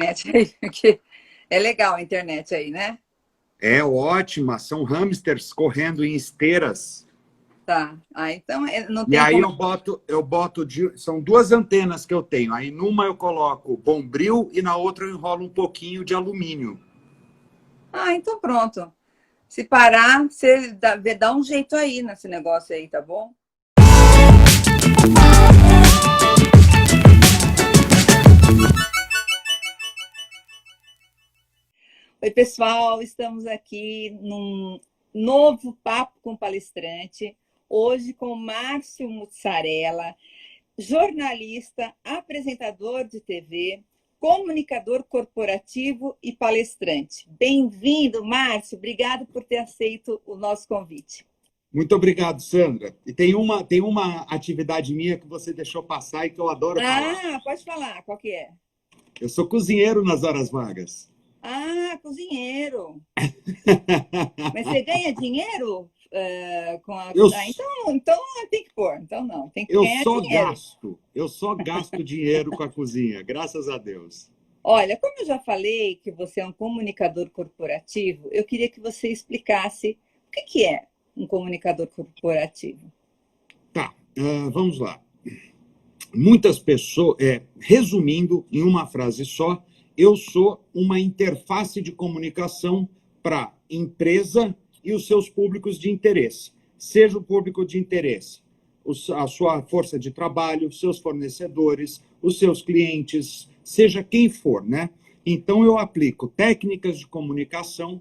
internet aí, porque é legal a internet aí, né? É ótima, são hamsters correndo em esteiras. Tá. Ah, então não E tem aí como. são duas antenas que eu tenho. Aí numa eu coloco bombril e na outra eu enrolo um pouquinho de alumínio. Ah, então pronto. Se parar, você dá um jeito aí nesse negócio aí, tá bom? Oi, pessoal, estamos aqui num novo Papo com Palestrante, hoje com Márcio Mussarella, jornalista, apresentador de TV, comunicador corporativo e palestrante. Bem-vindo, Márcio, obrigado por ter aceito o nosso convite. Muito obrigado, Sandra. E tem uma atividade minha que você deixou passar e que eu adoro falar. Ah, pode falar, qual que é? Eu sou cozinheiro nas horas vagas. Ah, cozinheiro. Mas você ganha dinheiro com a. Eu, Ah, então tem que pôr. Então não, tem que eu ganhar só dinheiro. gasto. Eu só gasto dinheiro com a cozinha, graças a Deus. Olha, como eu já falei que você é um comunicador corporativo, eu queria que você explicasse o que é um comunicador corporativo. Tá, vamos lá. Muitas pessoas, resumindo em uma frase só, eu sou uma interface de comunicação para empresa e os seus públicos de interesse. Seja o público de interesse, a sua força de trabalho, seus fornecedores, os seus clientes, seja quem for, né? Então eu aplico técnicas de comunicação,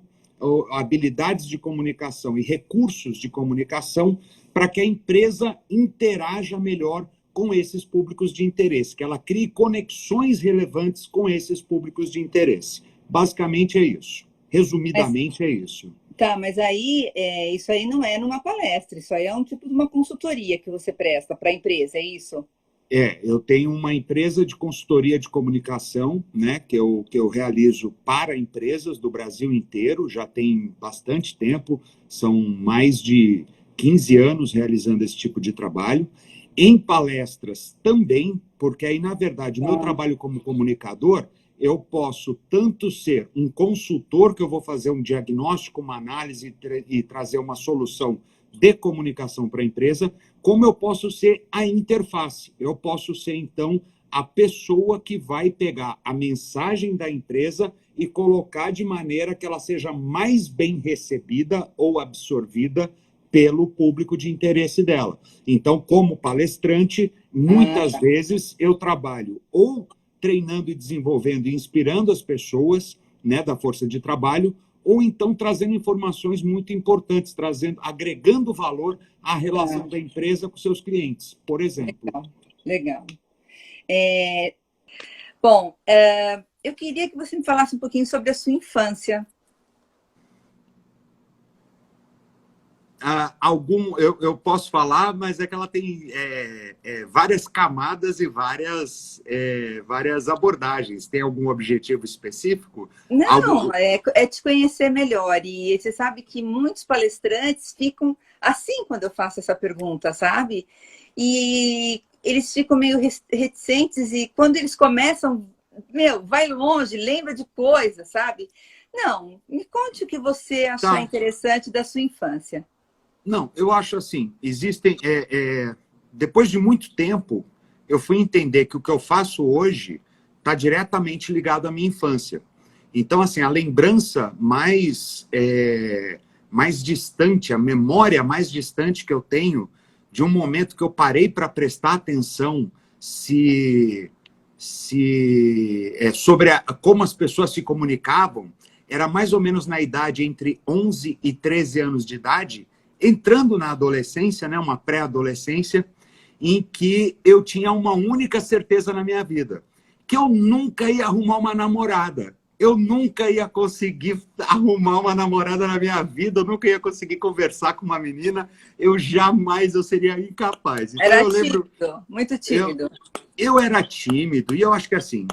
habilidades de comunicação e recursos de comunicação para que a empresa interaja melhor com esses públicos de interesse, que ela crie conexões relevantes com esses públicos de interesse. Basicamente é isso. Mas, Resumidamente é isso. tá, mas aí isso aí não é numa palestra, isso aí é um tipo de uma consultoria que você presta para a empresa, é isso? Eu tenho uma empresa de consultoria de comunicação, né, que eu realizo para empresas do Brasil inteiro, já tem bastante tempo, são mais de 15 anos realizando esse tipo de trabalho. Em palestras também, porque aí, na verdade, o meu Ah, trabalho como comunicador, eu posso tanto ser um consultor, que eu vou fazer um diagnóstico, uma análise e trazer uma solução de comunicação para a empresa, como eu posso ser a interface. Eu posso ser, então, a pessoa que vai pegar a mensagem da empresa e colocar de maneira que ela seja mais bem recebida ou absorvida pelo público de interesse dela. Então, como palestrante, muitas tá. vezes eu trabalho ou treinando e desenvolvendo e inspirando as pessoas, né, da força de trabalho, ou então trazendo informações muito importantes, agregando valor à relação Ah, da empresa com seus clientes, por exemplo. legal, legal. Bom, eu queria que você me falasse um pouquinho sobre a sua infância. Eu posso falar, mas é que ela tem várias camadas e várias abordagens. Tem algum objetivo específico? Não, Algo. é te conhecer melhor. E você sabe que muitos palestrantes ficam assim quando eu faço essa pergunta, sabe? E eles ficam meio reticentes e quando eles começam, meu, vai longe, lembra de coisas, sabe? Não, me conte o que você achar Tá. interessante da sua infância. Não, eu acho assim, depois de muito tempo, eu fui entender que o que eu faço hoje está diretamente ligado à minha infância. Então, assim, a lembrança mais distante, a memória mais distante que eu tenho de um momento que eu parei para prestar atenção sobre como as pessoas se comunicavam, era mais ou menos na idade entre 11 e 13 anos de idade, entrando na adolescência, né, uma pré-adolescência, em que eu tinha uma única certeza na minha vida, que eu nunca ia arrumar uma namorada. Eu nunca ia conseguir arrumar uma namorada na minha vida, eu nunca ia conseguir conversar com uma menina, eu seria incapaz. Então Era eu lembro, tímido, muito eu, tímido. eu era tímido, e eu acho que assim,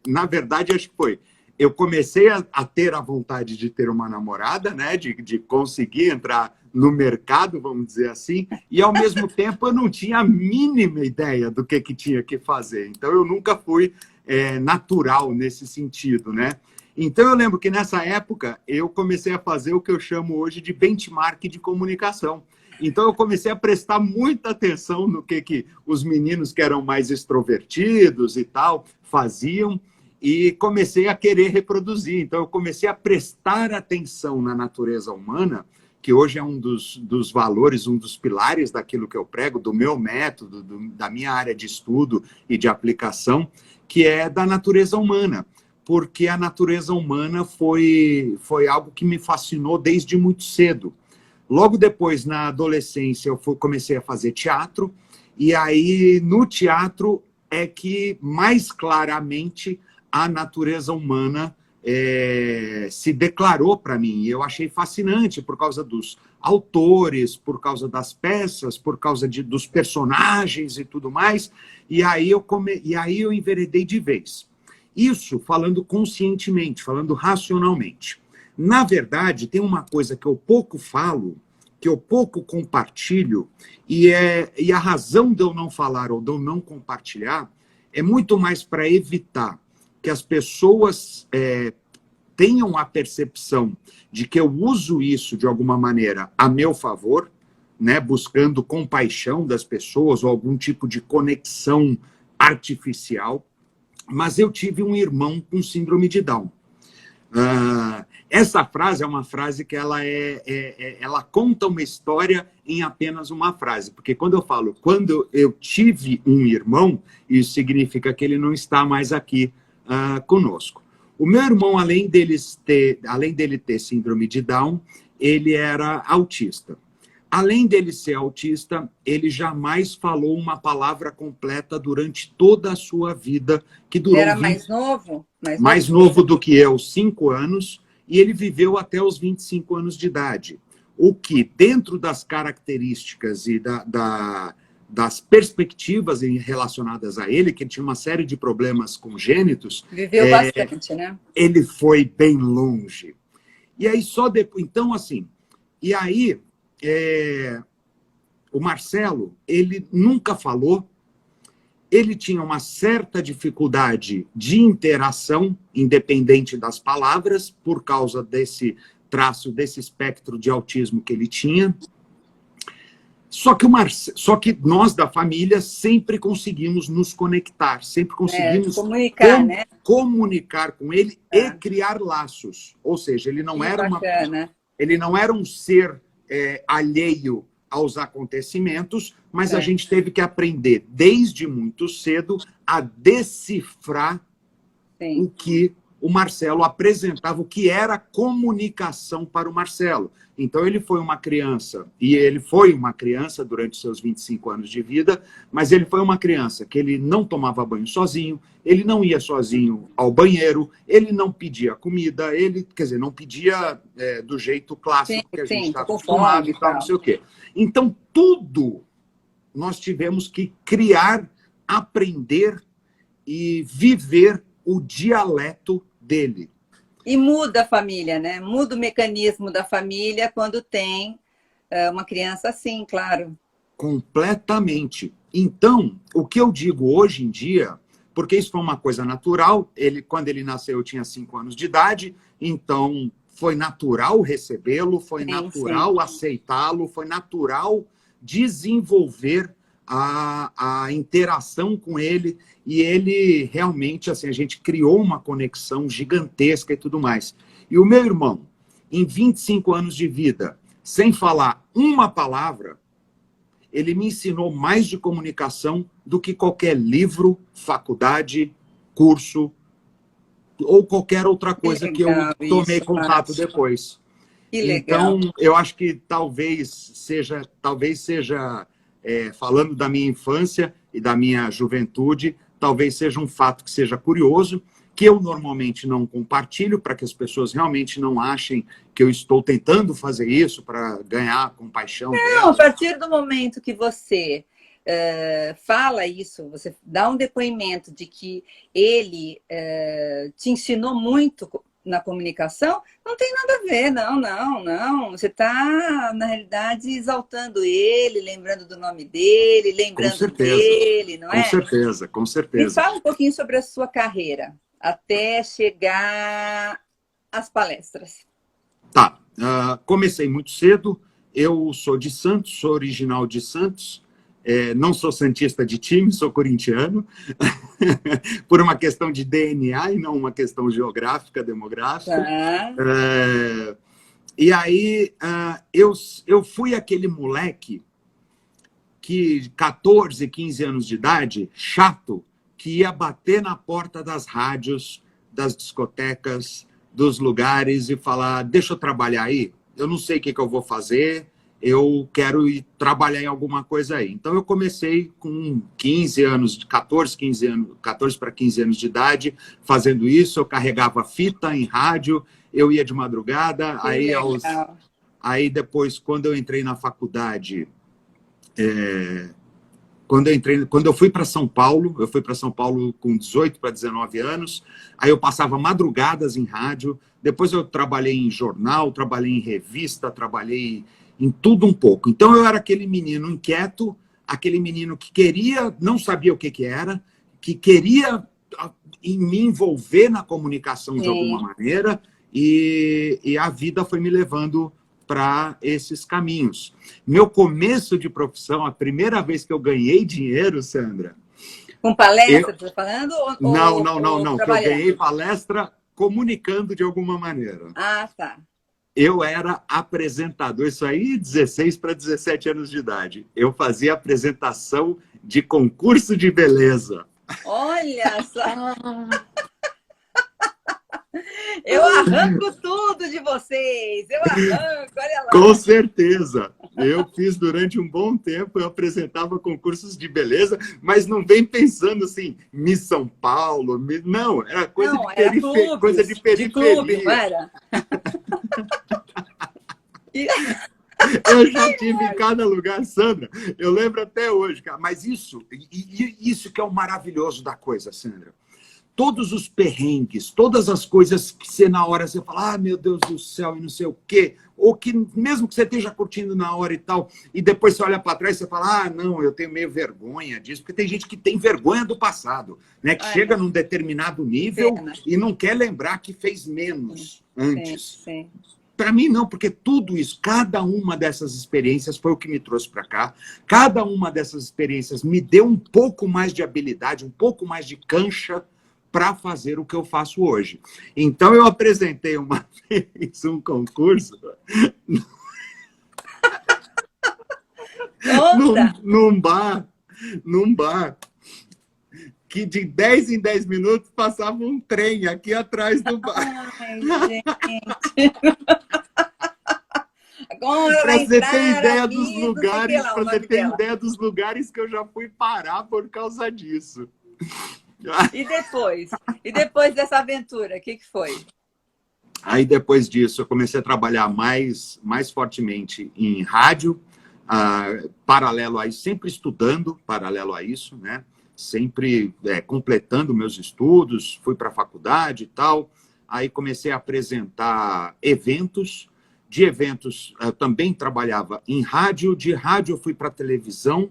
na verdade, acho que foi. Eu comecei a ter a vontade de ter uma namorada, né? De conseguir entrar no mercado, vamos dizer assim, e ao mesmo tempo eu não tinha a mínima ideia do que tinha que fazer. Então eu nunca fui natural nesse sentido, né? Então, eu lembro que nessa época eu comecei a fazer o que eu chamo hoje de benchmark de comunicação. Então, eu comecei a prestar muita atenção no que os meninos que eram mais extrovertidos e tal faziam e comecei a querer reproduzir. Então, eu comecei a prestar atenção na natureza humana, que hoje é um dos valores, um dos pilares daquilo que eu prego, do meu método, da minha área de estudo e de aplicação, que é da natureza humana. Porque a natureza humana foi algo que me fascinou desde muito cedo. Logo depois, na adolescência, eu comecei a fazer teatro, e aí no teatro é que mais claramente a natureza humana se declarou para mim. E eu achei fascinante por causa dos autores, por causa das peças, por causa dos personagens e tudo mais. E aí eu enveredei de vez. Isso falando conscientemente, falando racionalmente. Na verdade, tem uma coisa que eu pouco falo, que eu pouco compartilho, e a razão de eu não falar ou de eu não compartilhar é muito mais para evitar que as pessoas tenham a percepção de que eu uso isso de alguma maneira a meu favor, né, buscando compaixão das pessoas ou algum tipo de conexão artificial. Mas eu tive um irmão com síndrome de Down. Essa frase é uma frase que ela conta uma história em apenas uma frase, porque quando eu falo, quando eu tive um irmão, isso significa que ele não está mais aqui conosco. O meu irmão, além dele ter síndrome de Down, ele era autista. Além dele ser autista, ele jamais falou uma palavra completa durante toda a sua vida, que durou Ele era mais novo? Mais novo do que eu, 5 anos, e ele viveu até os 25 anos de idade. O que, dentro das características e das perspectivas relacionadas a ele, que ele tinha uma série de problemas congênitos... Viveu bastante, né? Ele foi bem longe. E aí, só depois... Então, assim... E aí... o Marcelo, ele nunca falou, ele tinha uma certa dificuldade de interação, independente das palavras, por causa desse traço, desse espectro de autismo que ele tinha. Só que nós da família sempre conseguimos nos conectar, sempre conseguimos comunicar com ele e criar laços. Ou seja, ele não era um ser alheio aos acontecimentos, mas a gente teve que aprender desde muito cedo a decifrar o que o Marcelo apresentava, o que era comunicação para o Marcelo. Então ele foi uma criança, e ele foi uma criança durante seus 25 anos de vida, mas ele foi uma criança que ele não tomava banho sozinho, ele não ia sozinho ao banheiro, ele não pedia comida, não pedia do jeito clássico que a gente está acostumado e tal, não sei o quê. Então, tudo nós tivemos que criar, aprender e viver o dialeto dele. E muda a família, né? Muda o mecanismo da família quando tem uma criança assim, claro. Completamente. Então, o que eu digo hoje em dia, porque isso foi uma coisa natural, quando ele nasceu eu tinha 5 anos de idade, então foi natural recebê-lo, foi natural aceitá-lo, foi natural desenvolver a interação com ele, e ele realmente, assim, a gente criou uma conexão gigantesca e tudo mais. E o meu irmão, em 25 anos de vida, sem falar uma palavra, ele me ensinou mais de comunicação do que qualquer livro, faculdade, curso, ou qualquer outra coisa que eu tomei contato depois. Que legal. Então, eu acho que talvez seja falando da minha infância e da minha juventude, talvez seja um fato que seja curioso, que eu normalmente não compartilho, para que as pessoas realmente não achem que eu estou tentando fazer isso para ganhar compaixão delas. Não, a partir do momento que você fala isso, você dá um depoimento de que ele te ensinou muito na comunicação, não tem nada a ver, não. Você está, na realidade, exaltando ele, lembrando do nome dele, Com lembrando certeza, dele, não com é? certeza, com Me certeza. fala um pouquinho sobre a sua carreira, até chegar às palestras. Tá, comecei muito cedo, eu sou de Santos, sou original de Santos, não sou santista de time, sou corintiano, por uma questão de DNA e não uma questão geográfica, demográfica. Tá. E aí eu fui aquele moleque que 14, 15 anos de idade, chato, que ia bater na porta das rádios, das discotecas, dos lugares e falar, deixa eu trabalhar aí, eu não sei o que eu vou fazer, eu quero ir trabalhar em alguma coisa aí. Então, eu comecei com 15 anos, 14 para 15 anos de idade, fazendo isso. Eu carregava fita em rádio, eu ia de madrugada. Aí depois, quando eu entrei na faculdade, quando eu fui para São Paulo, com 18 para 19 anos, aí eu passava madrugadas em rádio, depois eu trabalhei em jornal, trabalhei em revista, trabalhei em tudo um pouco. Então eu era aquele menino inquieto, aquele menino que queria, não sabia o que era, que queria me envolver na comunicação de alguma maneira, e a vida foi me levando para esses caminhos. Meu começo de profissão, a primeira vez que eu ganhei dinheiro, Sandra... Com palestra, você está falando? Não. Que eu ganhei palestra comunicando de alguma maneira. Ah, tá. Eu era apresentador, isso aí 16 para 17 anos de idade. Eu fazia apresentação de concurso de beleza. Olha só! Eu arranco tudo de vocês! Eu arranco, olha lá! Com certeza! Eu fiz durante um bom tempo, eu apresentava concursos de beleza, mas não vem pensando assim, Miss São Paulo, não, era coisa de periferia. Coisa de periferia. De clube, não era? Eu já tive em cada lugar, Sandra. Eu lembro até hoje, cara. Mas isso que é o maravilhoso da coisa, Sandra. Todos os perrengues, todas as coisas que você na hora você fala, ah, meu Deus do céu, e não sei o quê, ou que mesmo que você esteja curtindo na hora e tal, e depois você olha para trás e você fala, ah, não, eu tenho meio vergonha disso, porque tem gente que tem vergonha do passado, né? Que chega num determinado nível e não quer lembrar que fez menos antes. Sim. Para mim, não, porque tudo isso, cada uma dessas experiências foi o que me trouxe para cá. Cada uma dessas experiências me deu um pouco mais de habilidade, um pouco mais de cancha para fazer o que eu faço hoje. Então, eu apresentei uma vez um concurso num bar, que de 10 em 10 minutos passava um trem aqui atrás do bar. Ai, gente. Para você ter ideia dos lugares, para você ter ideia dos lugares que eu já fui parar por causa disso. E depois dessa aventura, o que foi? Aí, depois disso, eu comecei a trabalhar mais fortemente em rádio, paralelo a isso, sempre estudando, paralelo a isso, né? Sempre completando meus estudos, fui para a faculdade e tal. Aí comecei a apresentar eventos. De eventos, eu também trabalhava em rádio. De rádio, eu fui para a televisão.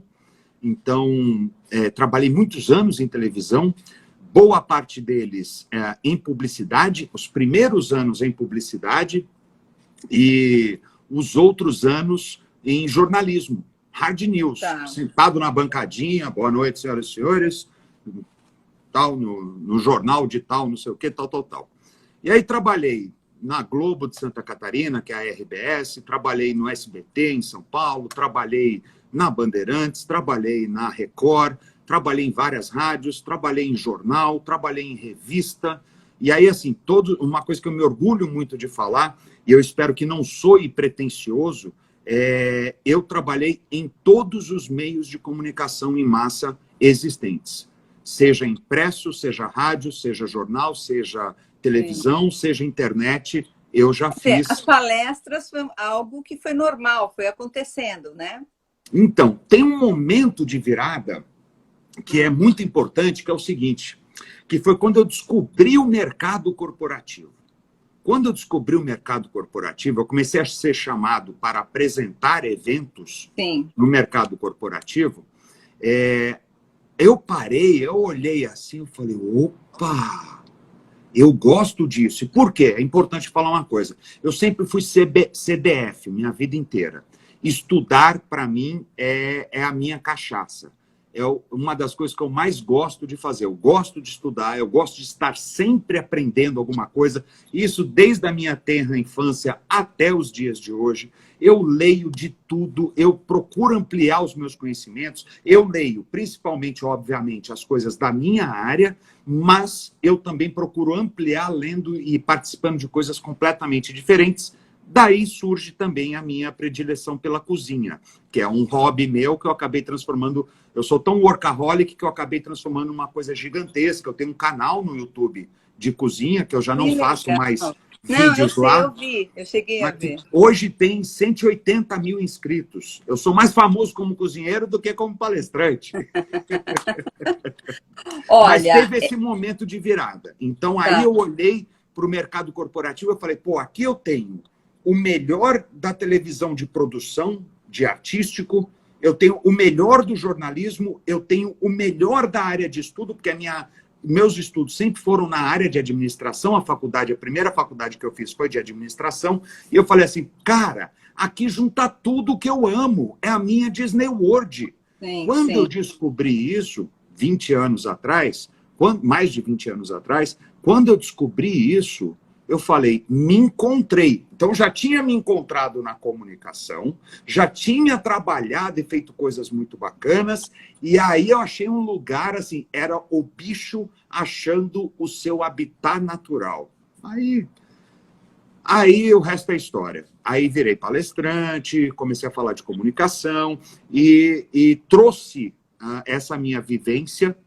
Então, trabalhei muitos anos em televisão, boa parte deles em publicidade, os primeiros anos em publicidade e os outros anos em jornalismo, hard news, sentado na bancadinha, boa noite, senhoras e senhores, tal, no jornal de tal, não sei o que, tal. E aí trabalhei na Globo de Santa Catarina, que é a RBS, trabalhei no SBT em São Paulo, trabalhei na Bandeirantes, trabalhei na Record, trabalhei em várias rádios, trabalhei em jornal, trabalhei em revista. E aí, assim, uma coisa que eu me orgulho muito de falar, e eu espero que não soe pretensioso, eu trabalhei em todos os meios de comunicação em massa existentes. Seja impresso, seja rádio, seja jornal, seja televisão, seja internet, eu já fiz. As palestras foi algo que foi normal, foi acontecendo, né? Então, tem um momento de virada que é muito importante, que é o seguinte, que foi quando eu descobri o mercado corporativo. Quando eu descobri o mercado corporativo, eu comecei a ser chamado para apresentar eventos Sim. no mercado corporativo. Eu parei, eu olhei assim, eu falei, opa, eu gosto disso. E por quê? É importante falar uma coisa. Eu sempre fui CDF, minha vida inteira. Estudar, para mim, é a minha cachaça. É uma das coisas que eu mais gosto de fazer. Eu gosto de estudar, eu gosto de estar sempre aprendendo alguma coisa. Isso desde a minha tenra infância até os dias de hoje. Eu leio de tudo, eu procuro ampliar os meus conhecimentos. Eu leio, principalmente, obviamente, as coisas da minha área, mas eu também procuro ampliar lendo e participando de coisas completamente diferentes. Daí surge também a minha predileção pela cozinha, que é um hobby meu que eu acabei transformando. Eu sou tão workaholic que eu acabei transformando numa coisa gigantesca. Eu tenho um canal no YouTube de cozinha, que eu já não faço mais Não, eu vídeos sei, eu lá. vi, eu cheguei a ver. Hoje tem 180 mil inscritos. Eu sou mais famoso como cozinheiro do que como palestrante. Mas Olha, teve esse momento de virada. Então, aí tá. eu olhei para o mercado corporativo e falei, pô, aqui eu tenho o melhor da televisão de produção, de artístico, eu tenho o melhor do jornalismo, eu tenho o melhor da área de estudo, porque meus estudos sempre foram na área de administração, a primeira faculdade que eu fiz foi de administração, e eu falei assim, cara, aqui junta tudo que eu amo, é a minha Disney World. Sim, Quando eu sim. descobri isso, 20 anos atrás, mais de 20 anos atrás, quando eu descobri isso, eu falei, me encontrei. Então, já tinha me encontrado na comunicação, já tinha trabalhado e feito coisas muito bacanas, e aí eu achei um lugar, assim, era o bicho achando o seu habitat natural. Aí o resto é história. Aí virei palestrante, comecei a falar de comunicação e trouxe essa minha vivência,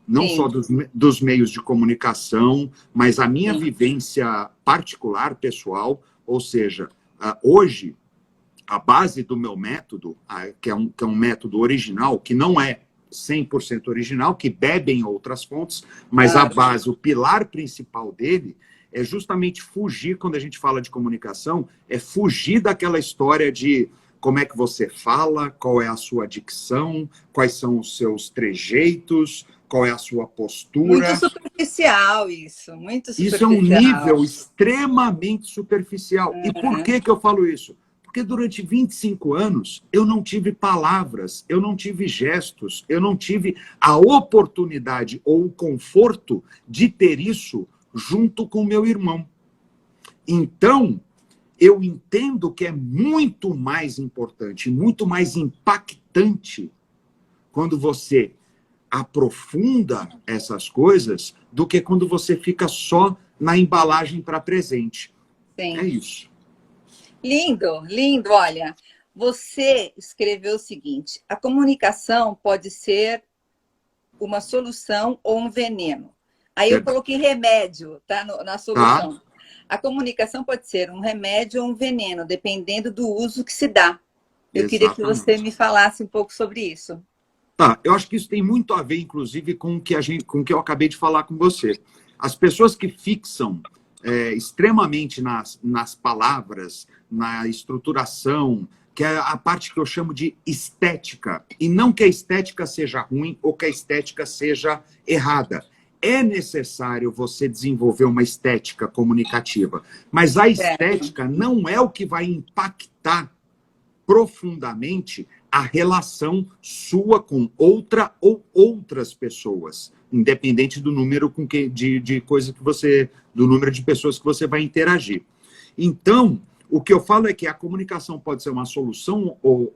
não Sim, só dos meios de comunicação, mas a minha sim. vivência particular, pessoal. Ou seja, hoje, a base do meu método, que é um método original, que não é 100% original, que bebe em outras fontes, mas a Claro. base, o pilar principal dele é justamente fugir, quando a gente fala de comunicação, é fugir daquela história de como é que você fala, qual é a sua dicção, quais são os seus trejeitos, qual é a sua Muito postura. superficial isso, muito Isso é um superficial. nível extremamente superficial. E por que eu falo isso? Porque durante 25 anos eu não tive palavras, eu não tive gestos, eu não tive a oportunidade ou o conforto de ter isso junto com meu irmão. Então, eu entendo que é muito mais importante, muito mais impactante quando você aprofunda essas coisas do que quando você fica só na embalagem para presente. É Sim. isso. Lindo, lindo. Olha, você escreveu o seguinte: a comunicação pode ser uma solução ou um veneno. Aí eu Verdade. coloquei remédio, tá? Na Tá? solução. A comunicação pode ser um remédio ou um veneno, dependendo do uso que se dá. Eu queria que você Exatamente. me falasse um pouco sobre isso. Tá, eu acho que isso tem muito a ver, inclusive, com o que eu acabei de falar com você. As pessoas que fixam extremamente nas palavras, na estruturação, que é a parte que eu chamo de estética. E não que a estética seja ruim ou que a estética seja errada. É necessário você desenvolver uma estética comunicativa, mas a estética não é o que vai impactar profundamente a relação sua com outra ou outras pessoas, independente do número de coisa que você, do número de pessoas que você vai interagir. Então, o que eu falo é que a comunicação pode ser uma solução ou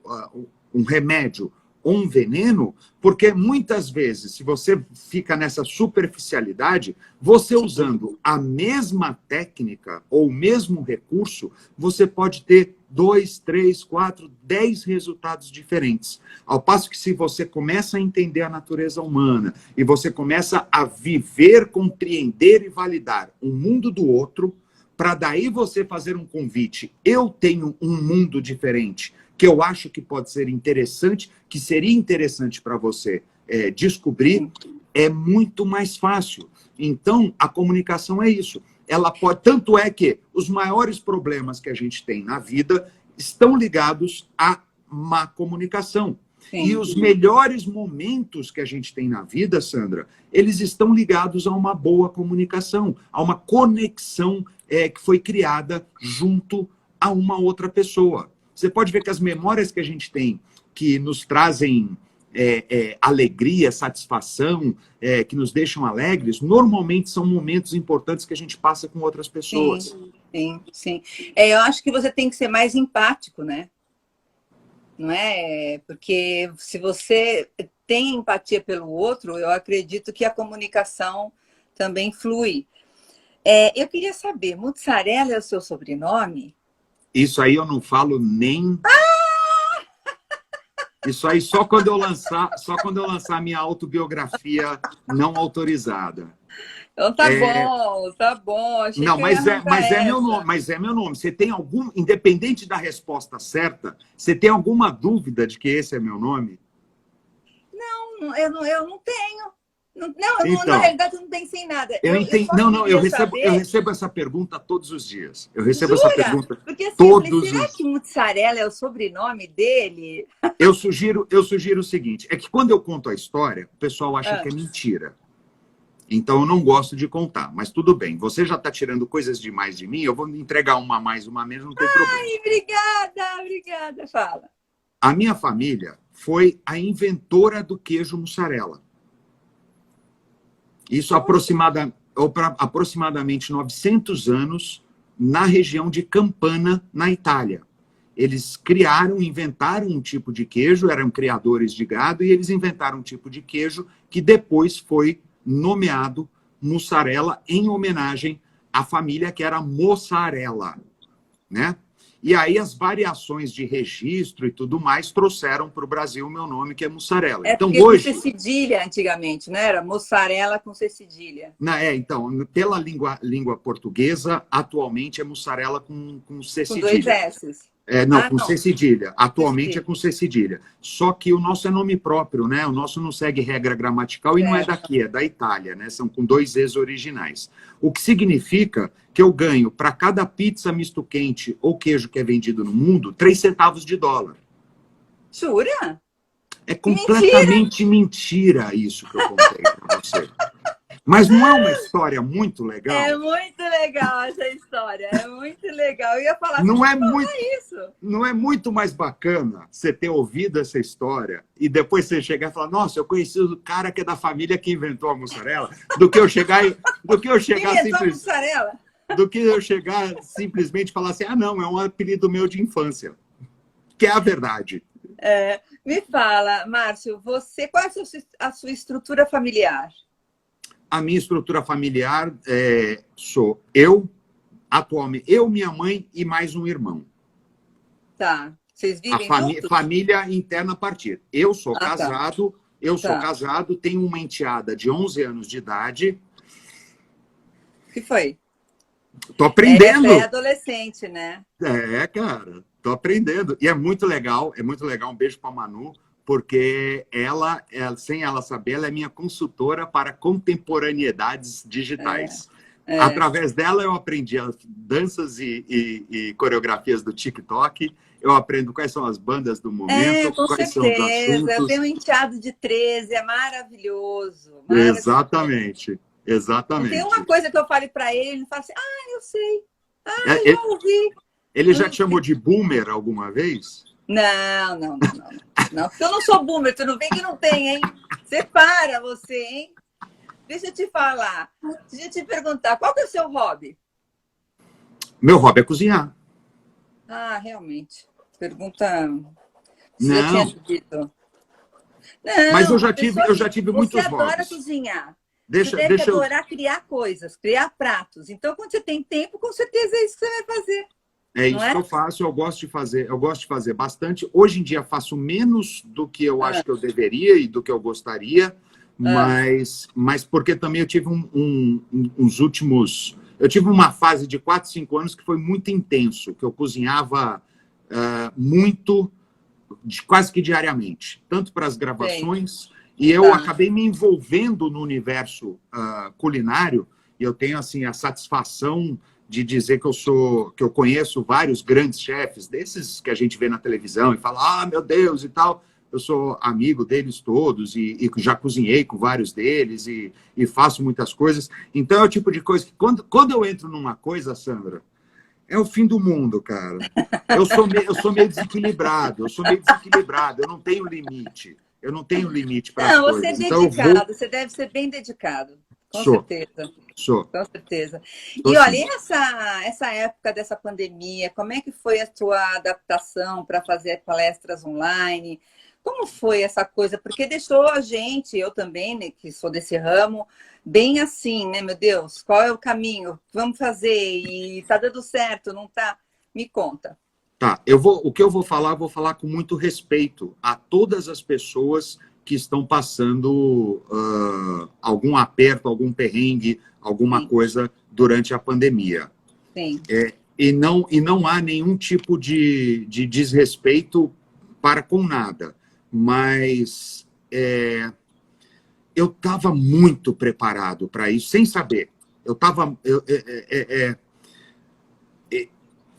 um remédio ou um veneno, porque muitas vezes, se você fica nessa superficialidade, você usando a mesma técnica ou o mesmo recurso, você pode ter 2, 3, 4, 10 resultados diferentes. Ao passo que se você começa a entender a natureza humana e você começa a viver, compreender e validar o mundo do outro, para daí você fazer um convite, eu tenho um mundo diferente, que eu acho que pode ser interessante, que seria interessante para você descobrir, é muito mais fácil. Então, a comunicação é isso. ela pode... Tanto é que os maiores problemas que a gente tem na vida estão ligados à má comunicação. Sim. E os melhores momentos que a gente tem na vida, Sandra, eles estão ligados a uma boa comunicação, a uma conexão que foi criada junto a uma outra pessoa. Você pode ver que as memórias que a gente tem, que nos trazem alegria, satisfação, que nos deixam alegres, normalmente são momentos importantes que a gente passa com outras pessoas. Sim, sim. Eu acho que você tem que ser mais empático, né? Não é? Porque se você tem empatia pelo outro, eu acredito que a comunicação também flui. Eu queria saber, mussarela é o seu sobrenome? Isso aí eu não falo nem... Isso aí só quando eu lançar a minha autobiografia não autorizada. Então tá bom. Achei não, que mas é meu nome, mas é meu nome. Você tem algum, independente da resposta certa, você tem alguma dúvida de que esse é meu nome? Não, eu não tenho. Então, na realidade, eu não pensei em nada. Eu recebo essa pergunta todos os dias. Eu recebo Jura? essa pergunta porque, assim, todos será que mussarela é o sobrenome dele? Eu sugiro o seguinte, é que quando eu conto a história, o pessoal acha que é mentira. Então, eu não gosto de contar, mas tudo bem. Você já está tirando coisas demais de mim, eu vou entregar uma a mais, uma a menos, não tem problema. Ai, obrigada. Fala. A minha família foi a inventora do queijo mussarela. Isso aproximadamente 900 anos na região de Campana, na Itália. Eles inventaram um tipo de queijo, eram criadores de gado, e eles inventaram um tipo de queijo que depois foi nomeado mussarela em homenagem à família que era mozzarella, né? E aí as variações de registro e tudo mais trouxeram para o Brasil o meu nome, que é mussarela. Então, hoje... com C cedilha antigamente, né? Era mussarela com C cedilha. Então, pela língua portuguesa, atualmente é mussarela com C cedilha. Com 2 S's. Com C cedilha. Atualmente é com C cedilha. Só que o nosso é nome próprio, né? O nosso não segue regra gramatical e não é daqui, é da Itália, né? São com 2 E's originais. O que significa que eu ganho, para cada pizza misto quente ou queijo que é vendido no mundo, 3 centavos de dólar. Jura? É completamente mentira isso que eu contei para você. Mas não é uma história muito legal? É muito legal essa história, é muito legal. Eu ia falar, não é muito mais bacana você ter ouvido essa história e depois você chegar e falar, nossa, eu conheci o cara que é da família que inventou a mussarela, do que eu chegar simplesmente e falar assim, não, é um apelido meu de infância, que é a verdade. Me fala, Márcio, qual é a sua estrutura familiar? A minha estrutura familiar sou eu, atualmente, minha mãe e mais um irmão. Tá. Vocês vivem juntos? Família interna a partir. Eu sou casado, casado, tenho uma enteada de 11 anos de idade. O que foi? Tô aprendendo. É adolescente, né? Cara, tô aprendendo. E é muito legal. Um beijo para a Manu. Porque ela, sem ela saber, ela é minha consultora para contemporaneidades digitais. Através dela, eu aprendi as danças e coreografias do TikTok, eu aprendo quais são as bandas do momento, quais são os assuntos. Eu tenho um enteado de 13, é maravilhoso. Exatamente. Tem uma coisa que eu falei para ele fala assim, eu sei, eu ouvi. Ele já te chamou de boomer alguma vez? Não, porque eu não sou boomer, tu não vem que não tem, hein? Separa você, hein? Deixa eu te falar, deixa eu te perguntar, qual que é o seu hobby? Meu hobby é cozinhar. Realmente. Pergunta... Não. Já tinha dito. Não, mas eu já tive muitos hobbies. Você adora cozinhar. Você deve adorar criar coisas, criar pratos. Então, quando você tem tempo, com certeza é isso que você vai fazer. É isso que eu faço, eu gosto de fazer bastante. Hoje em dia faço menos do que eu acho que eu deveria e do que eu gostaria, mas porque também eu tive uns últimos... Eu tive uma fase de 4, 5 anos que foi muito intenso, que eu cozinhava muito, quase que diariamente, tanto para as gravações, e eu acabei me envolvendo no universo culinário. e eu tenho assim a satisfação de dizer que eu conheço vários grandes chefes, desses que a gente vê na televisão e fala, ah, meu Deus, e tal. Eu sou amigo deles todos e já cozinhei com vários deles e faço muitas coisas. Então é o tipo de coisa que quando eu entro numa coisa, Sandra, é o fim do mundo, cara. Eu sou meio desequilibrado, eu não tenho limite. Eu não tenho limite para as Não, você é coisas. Então eu vou. dedicado, você deve ser bem dedicado, com Sou, certeza. sou, Com certeza. sou E olha, sim. e essa época dessa pandemia, como é que foi a sua adaptação para fazer palestras online? Como foi essa coisa? Porque deixou a gente, eu também, né, que sou desse ramo, bem assim, né, meu Deus, qual é o caminho? Vamos fazer e tá dando certo, não tá? Me conta. Tá, o que eu vou falar com muito respeito a todas as pessoas que estão passando algum aperto, algum perrengue, alguma Sim, coisa durante a pandemia. sim, E não há nenhum tipo de desrespeito para com nada. Mas eu estava muito preparado para isso, sem saber. Eu estava.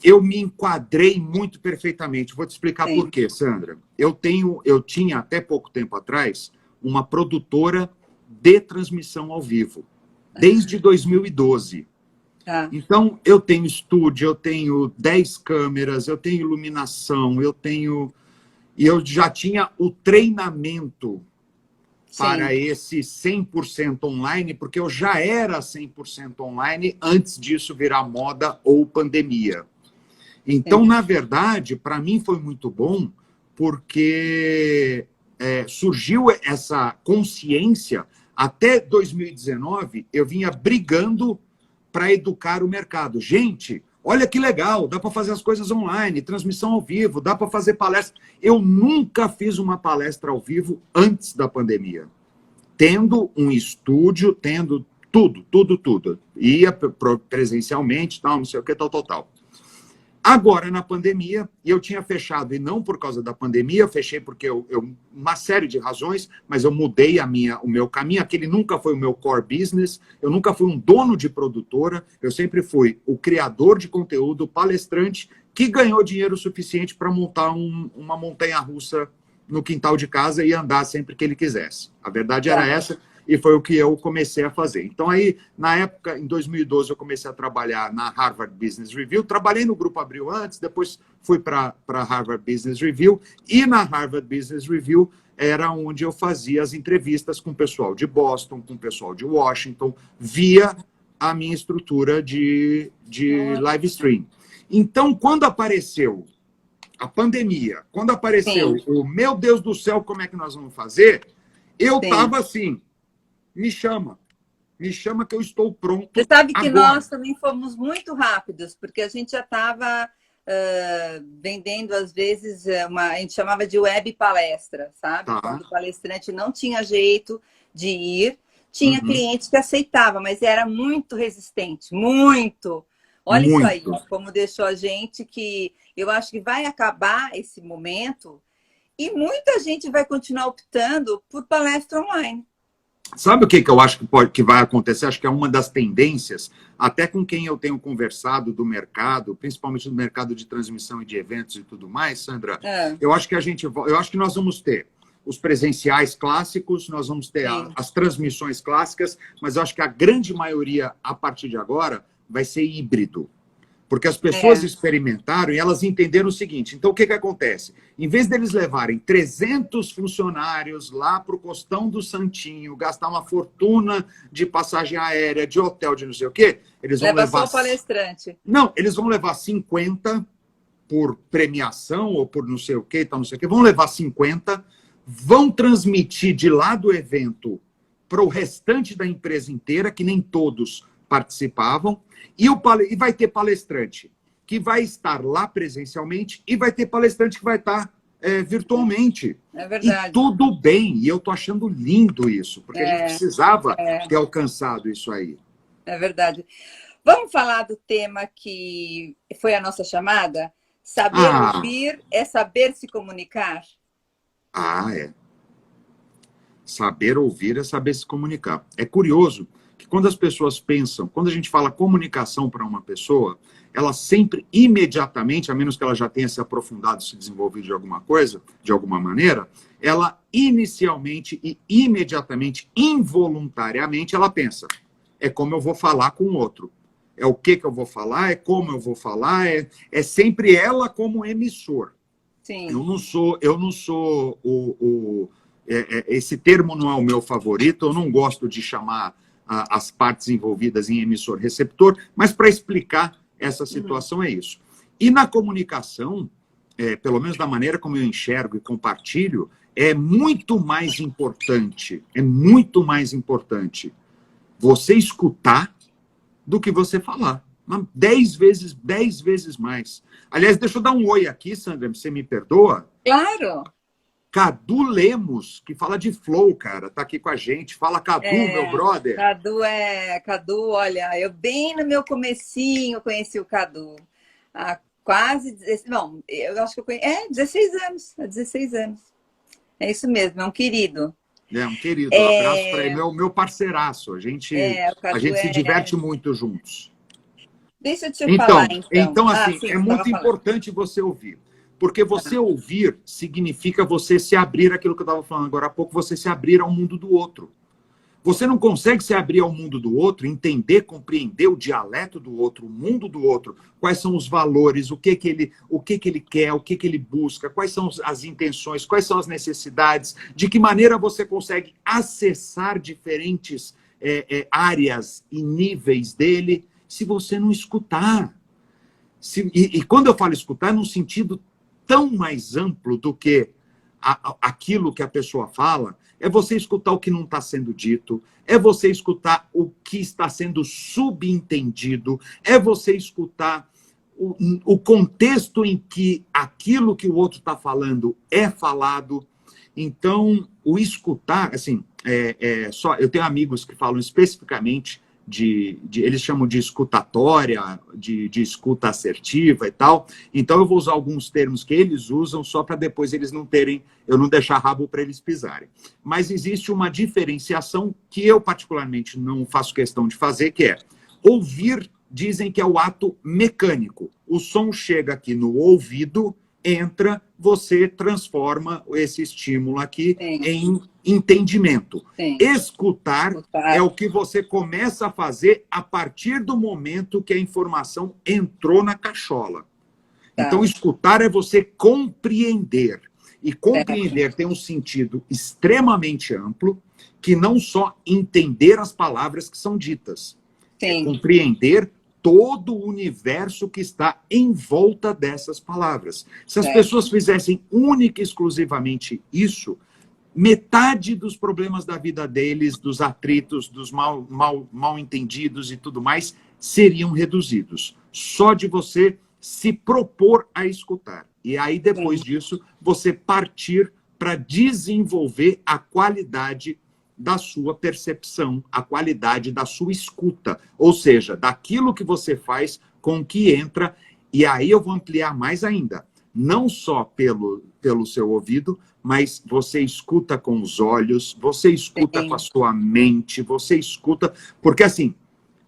Eu me enquadrei muito perfeitamente. Vou te explicar por sim. quê, Sandra. Eu tinha até pouco tempo atrás uma produtora de transmissão ao vivo, desde 2012. Tá, Então, eu tenho estúdio, eu tenho 10 câmeras, eu tenho iluminação, e eu já tinha o treinamento sim, para esse 100% online, porque eu já era 100% online antes disso virar moda ou pandemia. Então, sim. na verdade, para mim foi muito bom, porque surgiu essa consciência. Até 2019, eu vinha brigando para educar o mercado. Gente, olha que legal, dá para fazer as coisas online, transmissão ao vivo, dá para fazer palestra. Eu nunca fiz uma palestra ao vivo antes da pandemia, tendo um estúdio, tendo tudo, tudo, tudo. Ia presencialmente, tal, não sei o que, tal, tal, tal. Agora, na pandemia, e eu tinha fechado, e não por causa da pandemia, eu fechei porque uma série de razões, mas eu mudei o meu caminho, aquele nunca foi o meu core business, eu nunca fui um dono de produtora, eu sempre fui o criador de conteúdo, palestrante, que ganhou dinheiro suficiente para montar uma montanha-russa no quintal de casa e andar sempre que ele quisesse. A verdade era Tá. essa, e foi o que eu comecei a fazer. Então, aí, na época, em 2012, eu comecei a trabalhar na Harvard Business Review. Trabalhei no Grupo Abril antes, depois fui para a Harvard Business Review. E na Harvard Business Review era onde eu fazia as entrevistas com o pessoal de Boston, com o pessoal de Washington, via a minha estrutura de live stream. Então, quando apareceu a pandemia, quando apareceu Sim, o meu Deus do céu, como é que nós vamos fazer? Eu sim. estava assim, me chama. Me chama que eu estou Você pronto sabe que agora. nós também fomos muito rápidos, porque a gente já estava vendendo, às vezes, a gente chamava de web palestra, sabe? Quando Tá. o palestrante não tinha jeito de ir, tinha Uhum. cliente que aceitava, mas era muito resistente, muito. Olha isso aí, Muito. como deixou a gente que eu acho que vai acabar esse momento e muita gente vai continuar optando por palestra online. Sabe o que eu acho que vai acontecer? Acho que é uma das tendências, até com quem eu tenho conversado do mercado, principalmente do mercado de transmissão e de eventos e tudo mais, Sandra. Ah, Eu acho que nós vamos ter os presenciais clássicos, nós vamos ter sim, as transmissões clássicas, mas eu acho que a grande maioria, a partir de agora, vai ser híbrido. Porque as pessoas é, experimentaram e elas entenderam o seguinte. Então, o que acontece? Em vez deles levarem 300 funcionários lá para o Costão do Santinho, gastar uma fortuna de passagem aérea, de hotel, de não sei o quê, eles vão leva levar... só o palestrante. Não, eles vão levar 50 por premiação ou por não sei o quê, tal, não sei o quê. Vão levar 50, vão transmitir de lá do evento para o restante da empresa inteira, que nem todos participavam, e vai ter palestrante que vai estar lá presencialmente e vai ter palestrante que vai estar virtualmente. É E verdade. tudo bem, e eu estou achando lindo isso, porque a gente É, precisava é, ter alcançado isso aí. é verdade. Vamos falar do tema que foi a nossa chamada? Saber Ah, ouvir é saber se comunicar? é. Saber ouvir é saber se comunicar. É curioso que quando as pessoas pensam, quando a gente fala comunicação para uma pessoa, ela sempre, imediatamente, a menos que ela já tenha se aprofundado, se desenvolvido de alguma coisa, de alguma maneira, ela inicialmente e imediatamente, involuntariamente, ela pensa, é como eu vou falar com o outro. É o que eu vou falar, é como eu vou falar, é sempre ela como emissor. Sim. Eu não sou esse termo não é o meu favorito, eu não gosto de chamar as partes envolvidas em emissor-receptor, mas para explicar essa situação é isso. E na comunicação, pelo menos da maneira como eu enxergo e compartilho, é muito mais importante você escutar do que você falar. 10 vezes mais. Aliás, deixa eu dar um oi aqui, Sandra, você me perdoa? Claro. Cadu Lemos, que fala de flow, cara, tá aqui com a gente. Fala, Cadu, meu brother. Cadu, olha, eu bem no meu comecinho conheci o Cadu. Há quase, não, eu acho que eu conheci, 16 anos, há 16 anos. É isso mesmo, é um querido. É um querido, um abraço para ele, meu parceiraço. A gente se diverte muito juntos. Deixa eu te falar, então. Então, assim, sim, é muito importante você ouvir. Porque você ouvir significa você se abrir, aquilo que eu estava falando agora há pouco, você se abrir ao mundo do outro. Você não consegue se abrir ao mundo do outro, entender, compreender o dialeto do outro, o mundo do outro, quais são os valores, o que ele quer, o que ele busca, quais são as intenções, quais são as necessidades, de que maneira você consegue acessar diferentes áreas e níveis dele, se você não escutar. E quando eu falo escutar, é num sentido tão mais amplo do que aquilo que a pessoa fala, é você escutar o que não está sendo dito, é você escutar o que está sendo subentendido, é você escutar o contexto em que aquilo que o outro está falando é falado. Então, o escutar, assim, eu tenho amigos que falam especificamente eles chamam de escutatória, de escuta assertiva e tal. Então, eu vou usar alguns termos que eles usam só para depois eu não deixar rabo para eles pisarem. Mas existe uma diferenciação que eu, particularmente, não faço questão de fazer, que é ouvir, dizem que é o ato mecânico. O som chega aqui no ouvido, entra, você transforma esse estímulo aqui em entendimento. Sim. Escutar é o que você começa a fazer a partir do momento que a informação entrou na cachola. Então, escutar é você compreender. E compreender tem um sentido extremamente amplo, que não só entender as palavras que são ditas. Sim. É compreender todo o universo que está em volta dessas palavras. Se as pessoas fizessem única e exclusivamente isso, metade dos problemas da vida deles, dos atritos, dos mal entendidos e tudo mais, seriam reduzidos. Só de você se propor a escutar. E aí, depois disso, você partir para desenvolver a qualidade da sua percepção, a qualidade da sua escuta, ou seja, daquilo que você faz com o que entra, e aí eu vou ampliar mais ainda, não só pelo seu ouvido, mas você escuta com os olhos, você escuta com a sua mente, você escuta, porque assim,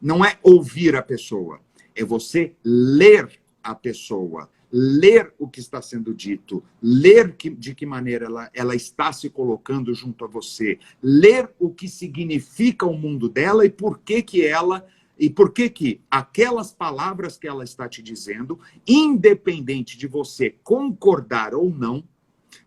não é ouvir a pessoa, é você ler a pessoa, ler o que está sendo dito, ler de que maneira ela está se colocando junto a você, ler o que significa o mundo dela e por que aquelas palavras que ela está te dizendo, independente de você concordar ou não,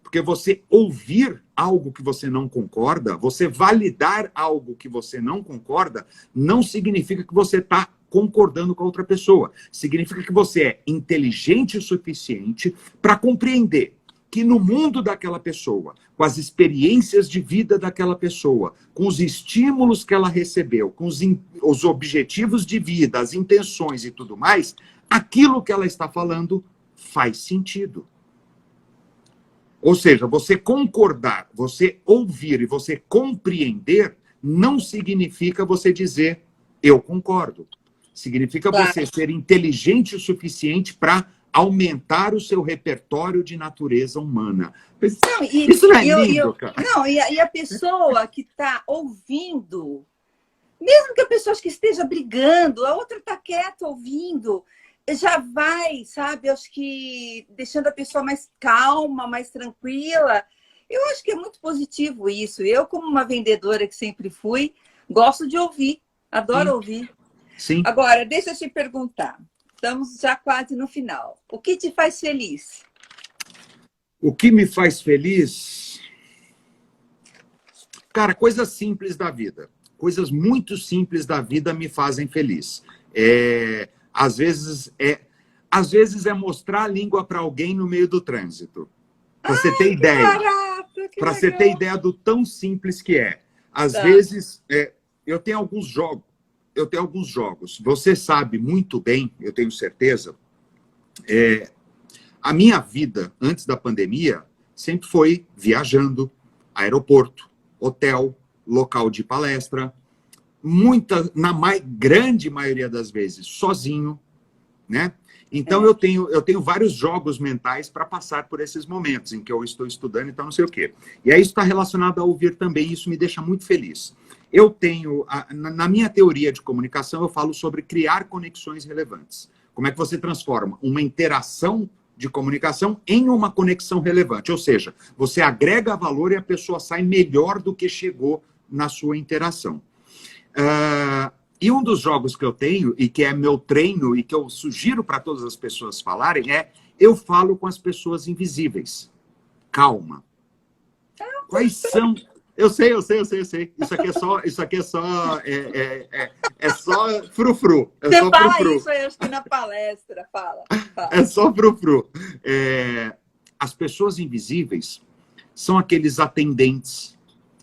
porque você ouvir algo que você não concorda, você validar algo que você não concorda, não significa que você está concordando com a outra pessoa. Significa que você é inteligente o suficiente para compreender que no mundo daquela pessoa, com as experiências de vida daquela pessoa, com os estímulos que ela recebeu, com os objetivos de vida, as intenções e tudo mais, aquilo que ela está falando faz sentido. Ou seja, você concordar, você ouvir e você compreender não significa você dizer eu concordo. Significa você ser inteligente o suficiente para aumentar o seu repertório de natureza humana. Não, isso não é lindo, cara? Não, e a pessoa que está ouvindo Mesmo que a pessoa acho que esteja brigando, a outra está quieta, ouvindo, já vai, sabe? Acho que deixando a pessoa mais calma, mais tranquila. Eu acho que é muito positivo isso. Eu, como uma vendedora que sempre fui, gosto de ouvir, adoro Sim, ouvir. sim. Agora, deixa eu te perguntar. Estamos já quase no final. O que te faz feliz? O que me faz feliz? Cara, coisas simples da vida. Coisas muito simples da vida me fazem feliz. É, às vezes é mostrar a língua para alguém no meio do trânsito. Para você ter Que ideia. barato, que Para você ter legal. ideia do tão simples que é. Às Tá. vezes, eu tenho alguns jogos. Eu tenho alguns jogos. Você sabe muito bem, eu tenho certeza, a minha vida antes da pandemia sempre foi viajando, aeroporto, hotel, local de palestra, grande maioria das vezes sozinho, né? Então eu tenho vários jogos mentais para passar por esses momentos em que eu estou estudando, então não sei o quê. E aí isso está relacionado a ouvir também, isso me deixa muito feliz. Eu tenho, na minha teoria de comunicação, eu falo sobre criar conexões relevantes. Como é que você transforma uma interação de comunicação em uma conexão relevante? Ou seja, você agrega valor e a pessoa sai melhor do que chegou na sua interação. E um dos jogos que eu tenho, e que é meu treino, e que eu sugiro para todas as pessoas falarem, é eu falo com as pessoas invisíveis. Calma. Quais são... Eu sei. É só frufru. É Você só fala frufru. isso, eu acho que na palestra. Fala, É fala. só frufru. As pessoas invisíveis são aqueles atendentes,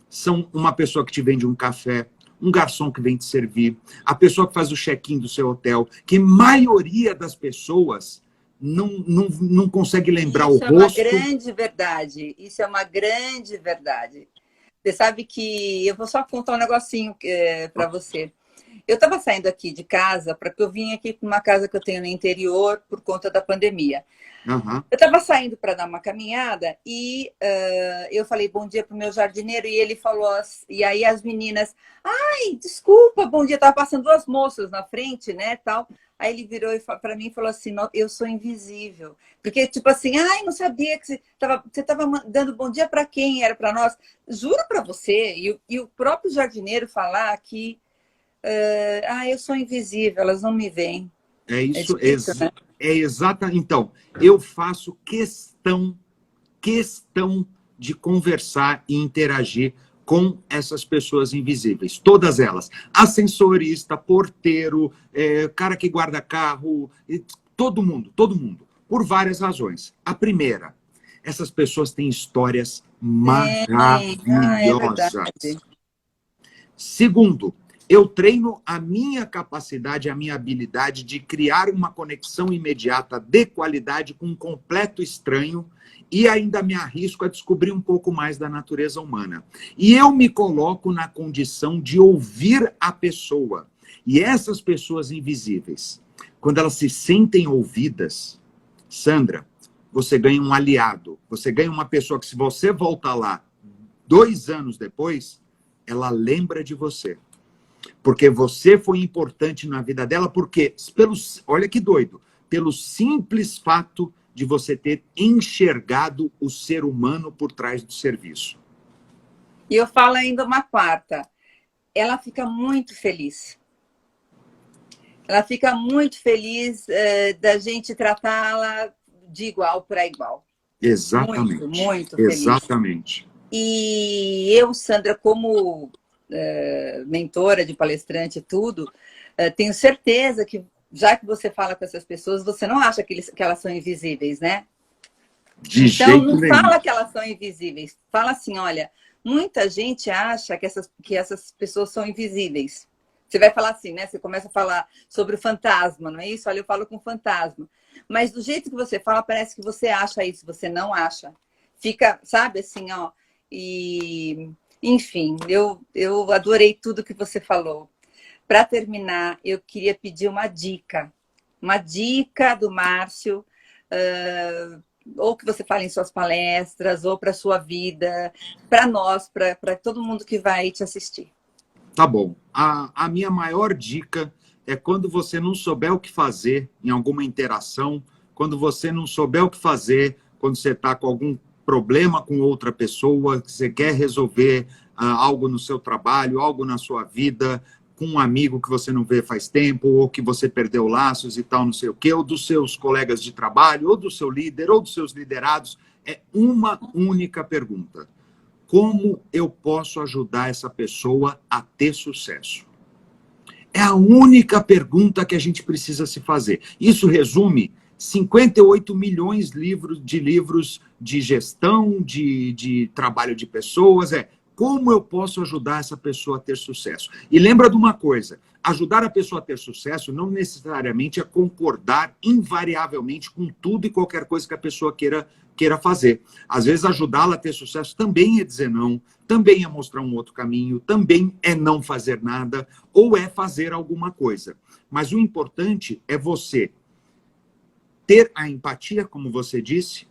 são uma pessoa que te vende um café, um garçom que vem te servir, a pessoa que faz o check-in do seu hotel, que a maioria das pessoas não consegue lembrar o Isso é uma rosto. grande verdade. Isso é uma grande verdade. Você sabe que eu vou só contar um negocinho para você. Eu estava saindo aqui de casa, porque eu vim aqui para uma casa que eu tenho no interior por conta da pandemia. Uhum. Eu estava saindo para dar uma caminhada e eu falei bom dia para o meu jardineiro e ele falou, e aí as meninas, ai, desculpa, bom dia, estava passando duas moças na frente, né, tal. Aí ele virou para mim e falou assim, eu sou invisível. Porque, tipo assim, ai, não sabia que você estava dando bom dia para quem? Era para nós? Juro para você, e o próprio jardineiro falar que, eu sou invisível, elas não me veem. É É isso, difícil, né? é exata. Então, eu faço questão de conversar e interagir com essas pessoas invisíveis, todas elas. Ascensorista, porteiro, cara que guarda carro, todo mundo, por várias razões. A primeira, essas pessoas têm histórias É verdade. maravilhosas. Segundo, eu treino a minha capacidade, a minha habilidade de criar uma conexão imediata de qualidade com um completo estranho e ainda me arrisco a descobrir um pouco mais da natureza humana. E eu me coloco na condição de ouvir a pessoa. E essas pessoas invisíveis, quando elas se sentem ouvidas, Sandra, você ganha um aliado. Você ganha uma pessoa que, se você voltar lá 2 anos depois, ela lembra de você. Porque você foi importante na vida dela, porque, olha que doido, pelo simples fato de você ter enxergado o ser humano por trás do serviço. E eu falo ainda uma quarta. Ela fica muito feliz. Ela fica muito feliz da gente tratá-la de igual para igual. Muito, Exatamente. muito feliz. Exatamente. E eu, Sandra, como mentora de palestrante e tudo, tenho certeza que, já que você fala com essas pessoas, você não acha que elas são invisíveis, né? De Então, jeito não nenhum. fala que elas são invisíveis. Fala assim, olha, muita gente acha que essas pessoas são invisíveis. Você vai falar assim, né? Você começa a falar sobre o fantasma, não é isso? Olha, eu falo com fantasma. Mas do jeito que você fala, parece que você acha isso, você não acha. Fica, sabe, assim, ó. E, enfim, eu adorei tudo que você falou. Para terminar, eu queria pedir uma dica. Uma dica do Márcio, ou que você fale em suas palestras, ou para a sua vida, para nós, para todo mundo que vai te assistir. Tá bom. A minha maior dica é quando você não souber o que fazer em alguma interação, quando você não souber o que fazer, quando você está com algum problema com outra pessoa, que você quer resolver algo no seu trabalho, algo na sua vida, com um amigo que você não vê faz tempo, ou que você perdeu laços e tal, não sei o quê, ou dos seus colegas de trabalho, ou do seu líder, ou dos seus liderados, é uma única pergunta. Como eu posso ajudar essa pessoa a ter sucesso? É a única pergunta que a gente precisa se fazer. Isso resume 58 milhões de livros de gestão, de trabalho de pessoas. Como eu posso ajudar essa pessoa a ter sucesso? E lembra de uma coisa, ajudar a pessoa a ter sucesso não necessariamente é concordar invariavelmente com tudo e qualquer coisa que a pessoa queira fazer. Às vezes, ajudá-la a ter sucesso também é dizer não, também é mostrar um outro caminho, também é não fazer nada, ou é fazer alguma coisa. Mas o importante é você ter a empatia, como você disse,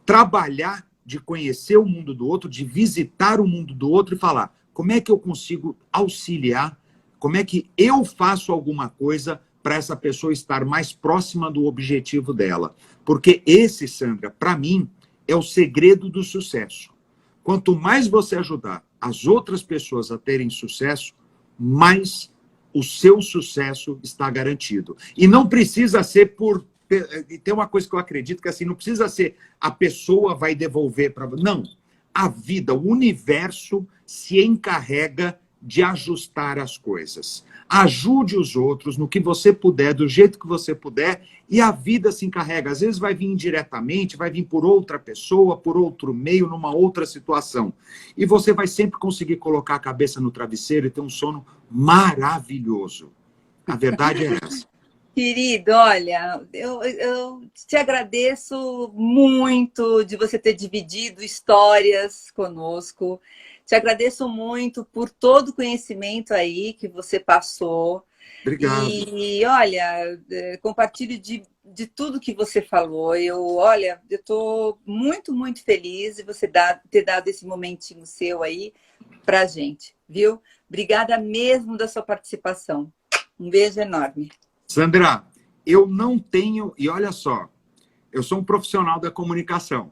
trabalhar de conhecer o mundo do outro, de visitar o mundo do outro e falar como é que eu consigo auxiliar, como é que eu faço alguma coisa para essa pessoa estar mais próxima do objetivo dela. Porque esse, Sandra, para mim, é o segredo do sucesso. Quanto mais você ajudar as outras pessoas a terem sucesso, mais o seu sucesso está garantido. E não precisa ser por... Tem uma coisa que eu acredito que assim, não precisa ser a pessoa vai devolver para... Não. A vida, o universo se encarrega de ajustar as coisas. Ajude os outros no que você puder, do jeito que você puder, e a vida se encarrega. Às vezes vai vir indiretamente, vai vir por outra pessoa, por outro meio, numa outra situação. E você vai sempre conseguir colocar a cabeça no travesseiro e ter um sono maravilhoso. A verdade é essa. Querido, olha, eu te agradeço muito de você ter dividido histórias conosco. Te agradeço muito por todo o conhecimento aí que você passou. Obrigado. E, olha, compartilho de tudo que você falou. Olha, eu estou muito, muito feliz de você ter dado esse momentinho seu aí para a gente, viu? Obrigada mesmo da sua participação. Um beijo enorme. Sandra, eu não tenho... E olha só, eu sou um profissional da comunicação.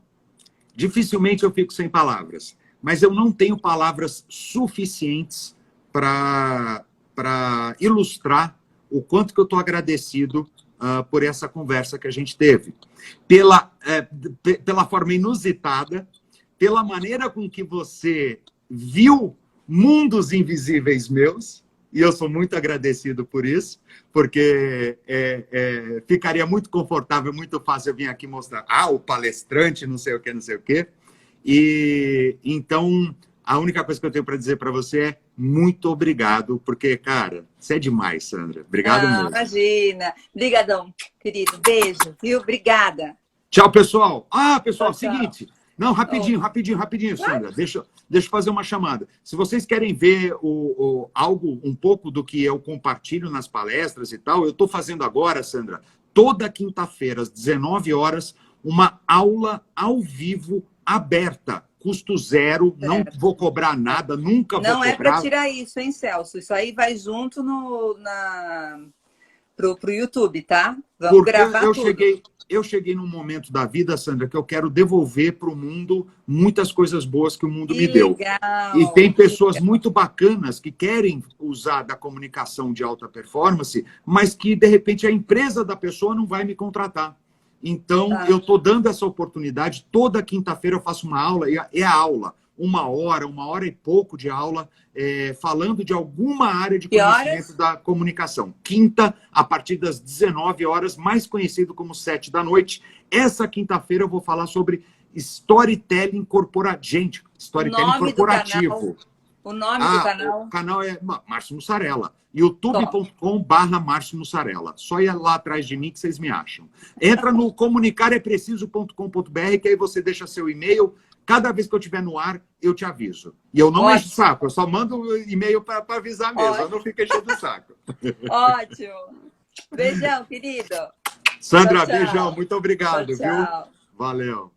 Dificilmente eu fico sem palavras. Mas eu não tenho palavras suficientes para ilustrar o quanto que eu estou agradecido por essa conversa que a gente teve. Pela forma inusitada, pela maneira com que você viu mundos invisíveis meus, e eu sou muito agradecido por isso, porque ficaria muito confortável, muito fácil eu vir aqui mostrar, o palestrante, não sei o quê, não sei o quê. E então, a única coisa que eu tenho para dizer para você é muito obrigado, porque, cara, você é demais, Sandra. Obrigado mesmo. Imagina. Obrigadão, querido. Beijo, viu? Obrigada. Tchau, pessoal. Pessoal, Tchau. Seguinte. Não, rapidinho, Sandra. Deixa eu fazer uma chamada. Se vocês querem ver algo, um pouco do que eu compartilho nas palestras e tal, eu estou fazendo agora, Sandra, toda quinta-feira, às 19 horas, uma aula ao vivo aberta, custo zero, certo. Não vou cobrar nada, nunca vou cobrar. Não é para tirar isso, hein, Celso? Isso aí vai junto pro YouTube, tá? Vamos porque gravar tudo. Eu cheguei num momento da vida, Sandra, que eu quero devolver para o mundo muitas coisas boas que o mundo me deu. Legal. E tem pessoas muito bacanas que querem usar da comunicação de alta performance, mas que, de repente, a empresa da pessoa não vai me contratar. Então, eu estou dando essa oportunidade. Toda quinta-feira eu faço uma aula, e é a aula, uma hora e pouco de aula, falando de alguma área de conhecimento da comunicação. Quinta, a partir das 19 horas, mais conhecido como 7 da noite. Essa quinta-feira eu vou falar sobre storytelling corporativo. Gente, storytelling corporativo. O nome do canal? O canal é Márcio Mussarella. youtube.com/Márcio Mussarella. Só ir lá atrás de mim que vocês me acham. Entra no comunicarepreciso.com.br, que aí você deixa seu e-mail. Cada vez que eu estiver no ar, eu te aviso. E eu não encho o saco, eu só mando e-mail para avisar mesmo. Ótimo. Eu não fico enchendo o saco. Ótimo. Beijão, querido. Sandra, tchau, beijão. Muito obrigado, tchau. Viu? Valeu.